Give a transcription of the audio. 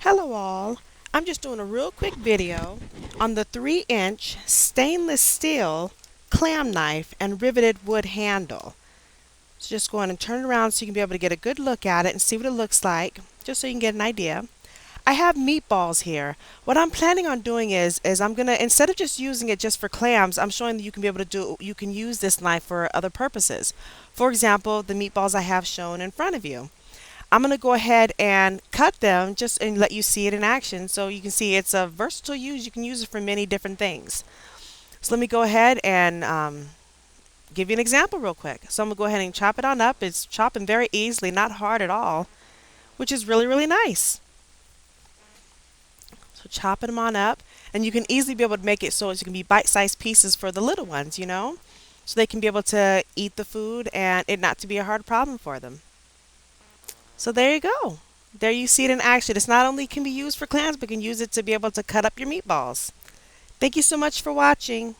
Hello all, I'm just doing a real quick video on the 3-inch stainless steel clam knife and riveted wood handle. So just go on and turn it around so you can be able to get a good look at it and see what it looks like, just so you can get an idea. I have meatballs here. What I'm planning on doing is I'm gonna, instead of just using it just for clams, I'm showing that you can be able to you can use this knife for other purposes. For example, the meatballs I have shown in front of you. I'm going to go ahead and cut them just and let you see it in action so you can see it's a versatile use. You can use it for many different things. So let me go ahead and give you an example real quick. So I'm going to go ahead and chop it on up. It's chopping very easily, not hard at all, which is really, really nice. So chopping them on up, and you can easily be able to make it so it can be bite-sized pieces for the little ones, so they can be able to eat the food and it not to be a hard problem for them. So there you go. There you see it in action. It's not only can be used for clams, but you can use it to be able to cut up your meatballs. Thank you so much for watching.